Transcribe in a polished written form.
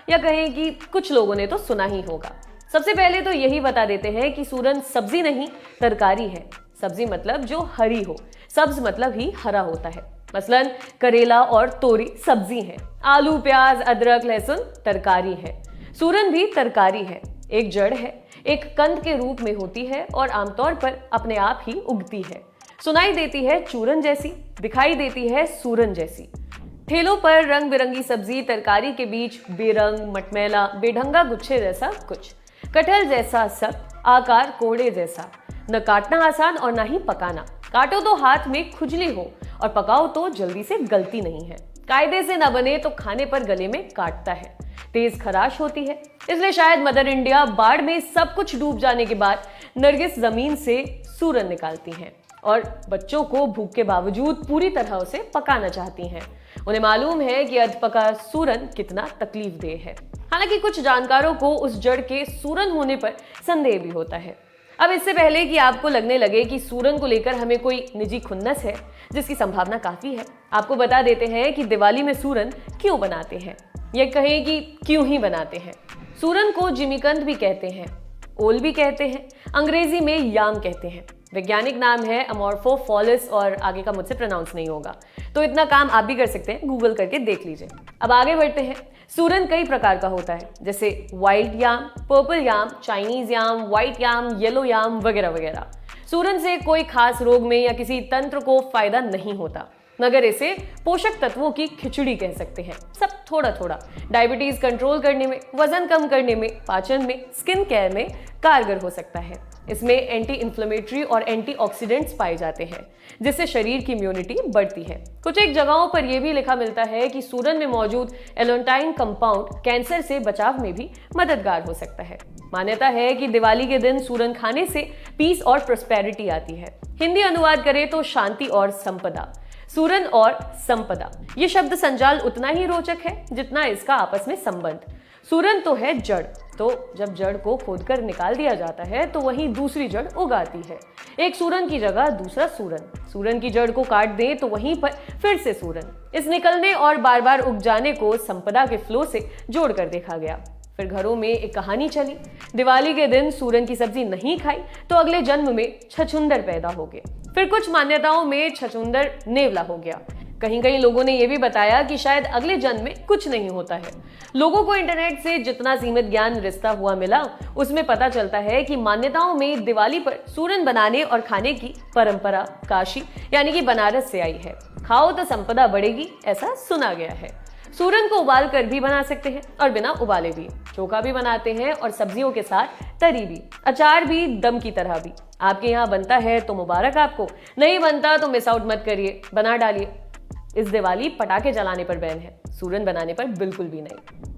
या कहें कि कुछ लोगों ने तो सुना ही होगा। सबसे पहले तो यही बता देते हैं कि सूरन सब्जी नहीं, तरकारी है। सब्जी मतलब जो हरी हो, सब्ज मतलब ही हरा होता है। मसलन करेला और तोरी सब्जी है, आलू, प्याज, अदरक, लहसुन तरकारी है। सूरन भी तरकारी है, एक जड़ है, एक कंद के रूप में होती है और आमतौर पर अपने आप ही उगती है। सुनाई देती है चूरन जैसी, दिखाई देती है सूरन जैसी। ठेलों पर रंग बिरंगी सब्जी तरकारी के बीच बेरंग, मटमैला, बेढंगा गुच्छे जैसा कुछ, कटहल जैसा सब, आकार कोड़े जैसा। न काटना आसान और ना ही पकाना। काटो तो हाथ में खुजली हो और पकाओ तो जल्दी से गलती नहीं है। कायदे से न बने तो खाने पर गले में काटता है, तेज खराश होती है। इसलिए शायद मदर इंडिया बाढ़ में सब कुछ डूब जाने के बाद नरगिस जमीन से सूरन निकालती हैं और बच्चों को भूख के बावजूद पूरी तरह उसे पकाना चाहती हैं। उन्हें मालूम है कि अधपका सूरन कितना तकलीफदेह है। हालांकि कुछ जानकारों को उस जड़ के सूरन होने पर संदेह भी होता है। अब इससे पहले कि आपको लगने लगे कि सूरन को लेकर हमें कोई निजी खुन्नस है, जिसकी संभावना काफी है, आपको बता देते हैं कि दिवाली में सूरन क्यों बनाते हैं, या कहें कि क्यों ही बनाते हैं। सूरन को जिमीकंद भी कहते हैं, ओल भी कहते हैं, अंग्रेजी में याम कहते हैं। वैज्ञानिक नाम है अमोर्फोफॉलिस और आगे का मुझसे प्रोनाउंस नहीं होगा, तो इतना काम आप भी कर सकते हैं, गूगल करके देख लीजिए। अब आगे बढ़ते हैं। सूरन कई प्रकार का होता है, जैसे व्हाइट याम, पर्पल याम, चाइनीज याम, व्हाइट याम, येलो याम वगैरह वगैरह। सूरन से कोई खास रोग में या किसी तंत्र को फायदा नहीं होता, मगर इसे पोषक तत्वों की खिचड़ी कह सकते हैं। सब थोड़ा थोड़ा डायबिटीज कंट्रोल करने में, वजन कम करने में, पाचन में, स्किन केयर में कारगर हो सकता है। इसमें एंटी इन्फ्लेमेटरी और एंटीऑक्सीडेंट्स पाए जाते हैं, जिससे शरीर की इम्यूनिटी बढ़ती है। कुछ एक जगहों पर यह भी लिखा मिलता है कि सूरन में मौजूद एलोन्टाइन कंपाउंड कैंसर से बचाव में भी मददगार हो सकता है। मान्यता है कि दिवाली के दिन सूरन खाने से पीस और प्रोस्पेरिटी आती है। हिंदी अनुवाद करें तो शांति और संपदा। सूरन और संपदा, ये शब्द संजाल उतना ही रोचक है जितना इसका आपस में संबंध। सूरन तो है जड़, तो जब जड़ को खोदकर निकाल दिया जाता है तो वहीं दूसरी जड़ उगाती है। एक सूरन की जगह दूसरा सूरन। सूरन की जड़ को काट दें तो वहीं पर फिर से सूरन। इस निकलने और बार बार उग जाने को संपदा के फ्लो से जोड़कर देखा गया। फिर घरों में एक कहानी चली, दिवाली के दिन सूरन की सब्जी नहीं खाई तो अगले जन्म में छछूंदर पैदा हो गए। फिर कुछ मान्यताओं में छछूंदर नेवला हो गया। कहीं कहीं लोगों ने यह भी बताया कि शायद अगले जन्म में कुछ नहीं होता है। लोगों को इंटरनेट से जितना सीमित ज्ञान रिश्ता हुआ मिला, उसमें पता चलता है कि मान्यताओं में दिवाली पर सूरन बनाने और खाने की परंपरा काशी यानी कि बनारस से आई है। खाओ तो संपदा बढ़ेगी, ऐसा सुना गया है। सूरन को उबाल कर भी बना सकते हैं और बिना उबाले भी। चोखा भी बनाते हैं और सब्जियों के साथ तरी भी, अचार भी, दम की तरह भी। आपके यहाँ बनता है तो मुबारक आपको, नहीं बनता तो मिस आउट मत करिए, बना डालिए। इस दिवाली पटाखे जलाने पर बैन है, सूरन बनाने पर बिल्कुल भी नहीं।